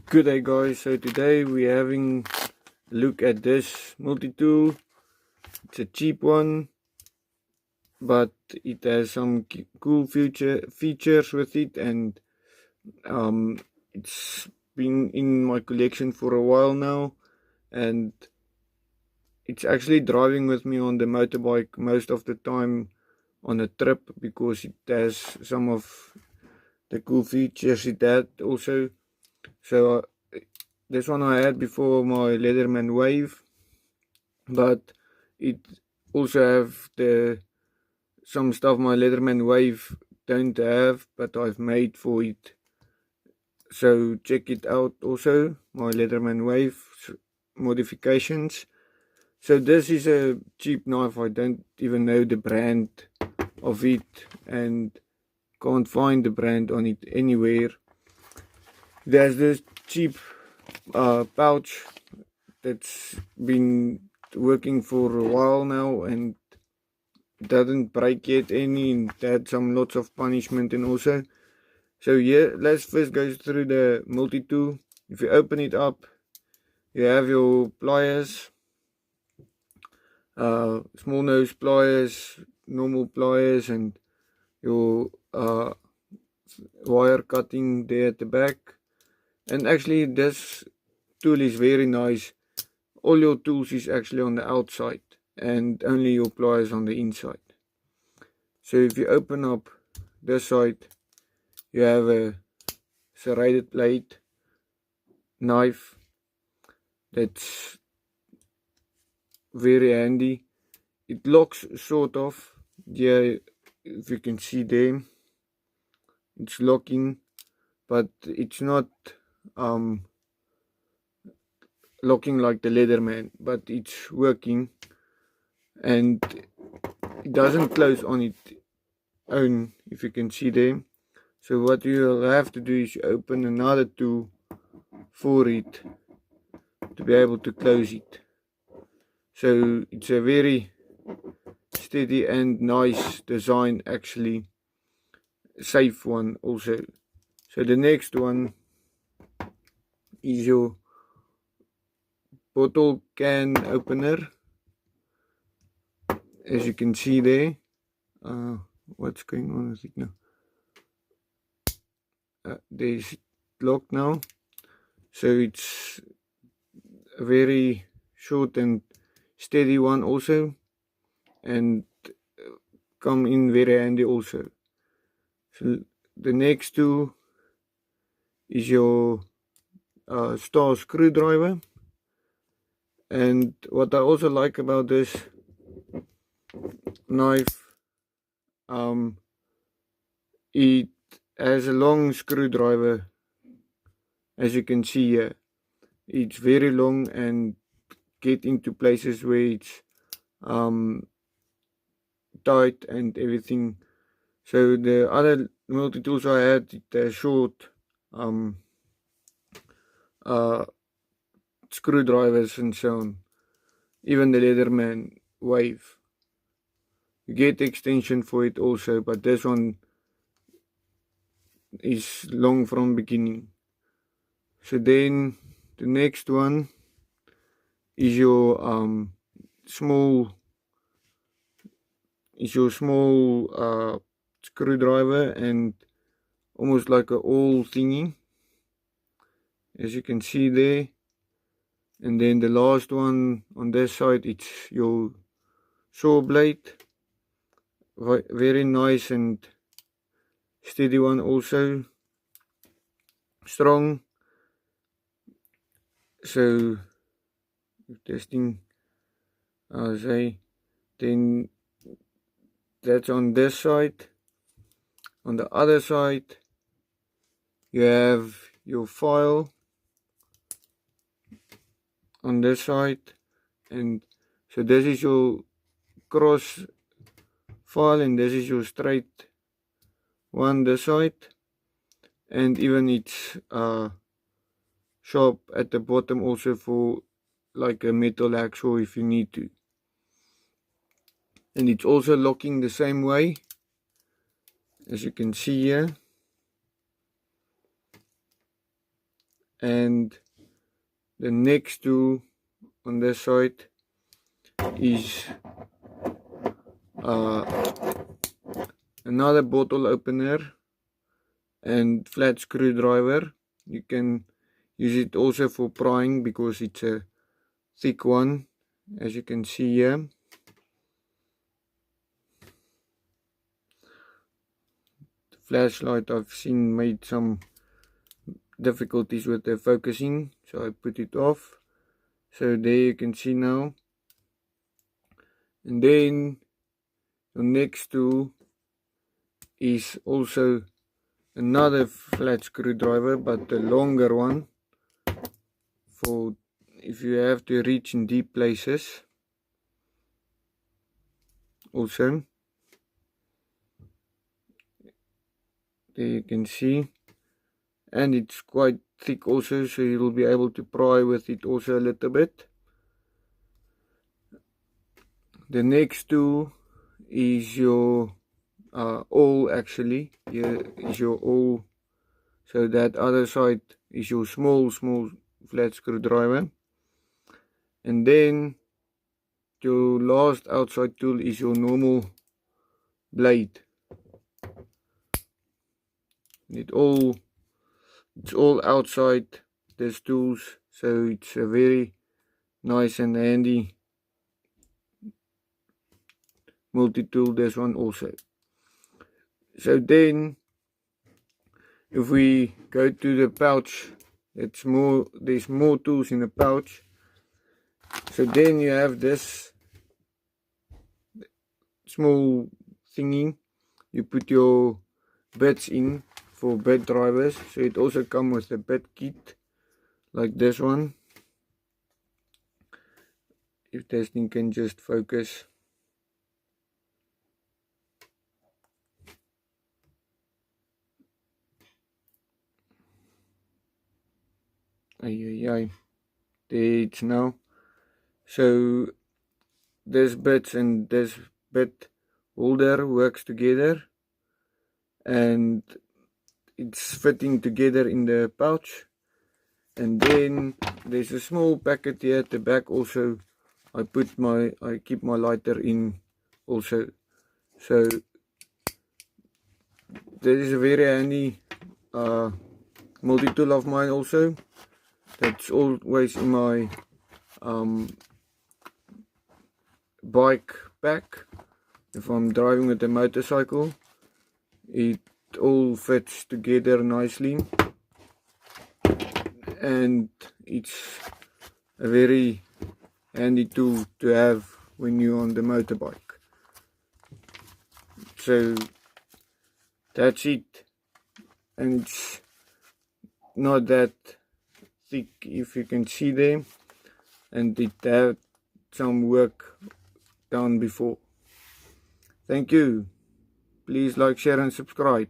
Good day guys, so today we're having a look at this multi-tool. It's a cheap one, but it has some cool features with it, and it's been in my collection for a while now, and it's actually driving with me on the motorbike most of the time on a trip, because it has some of the cool features it had also. So this one I had before my Leatherman Wave, but it also have some stuff my Leatherman Wave don't have, but I've made for it. So check it out also, my Leatherman Wave modifications. So this is a cheap knife. I don't even know the brand of it and can't find the brand on it anywhere. There's this cheap pouch that's been working for a while now and doesn't break yet any, and had some lots of punishment and also. So yeah, let's first go through the multi-tool. If you open it up, you have your pliers, small nose pliers, normal pliers, and your wire cutting there at the back. And actually this tool is very nice. All your tools is actually on the outside and only your pliers on the inside. So if you open up this side, you have a serrated blade knife that's very handy. It locks sort of, yeah, if you can see there, it's locking, but it's not locking like the Leatherman, but it's working, and it doesn't close on its own, if you can see there. So what you'll have to do is open another tool for it to be able to close it. So it's a very steady and nice design, actually safe one also. So the next one is your bottle can opener, as you can see there. What's going on with it now? There's locked now, so it's a very short and steady one also, and come in very handy also. So the next two is your star screwdriver, and what I also like about this knife, it has a long screwdriver, as you can see here. It's very long and get into places where it's tight and everything. So the other multi-tools I had, it has short screwdrivers and so on. Even the Leatherman Wave, you get extension for it also, but this one is long from beginning. So then the next one is your small screwdriver, and almost like a awl thingy, as you can see there. And then the last one on this side, it's your saw blade, very nice and steady one also, strong. So testing, I'll say, then that's on this side. On the other side, you have your file on this side, and so this is your cross file, and this is your straight one this side, and even it's sharp at the bottom also for like a metal hacksaw if you need to. And it's also locking the same way, as you can see here. And the next tool on this side is another bottle opener and flat screwdriver. You can use it also for prying because it's a thick one, as you can see here. The flashlight I've seen made some difficulties with the focusing, so I put it off. So there you can see now. And then the next tool is also another flat screwdriver, but the longer one, for if you have to reach in deep places. Also, there you can see, and it's quite thick also, so you'll be able to pry with it also a little bit. The next tool is your awl. Actually, here is your awl. So that other side is your small flat screwdriver, and then your last outside tool is your normal blade. It's all outside these tools, so it's a very nice and handy multi-tool, this one also. So then if we go to the pouch, there's more tools in the pouch. So then you have this small thingy you put your bits in for bit drivers. So it also comes with a bit kit like this one, if this thing can just focus. There it's now. So this bit and this bit holder works together, and it's fitting together in the pouch. And then there's a small packet here at the back also. I keep my lighter in also. So this is a very handy multi-tool of mine also. That's always in my bike pack. If I'm driving with a motorcycle, it all fits together nicely, and it's a very handy tool to have when you're on the motorbike. So that's it, and it's not that thick, if you can see there, and it had some work done before. Thank you. Please like, share and subscribe.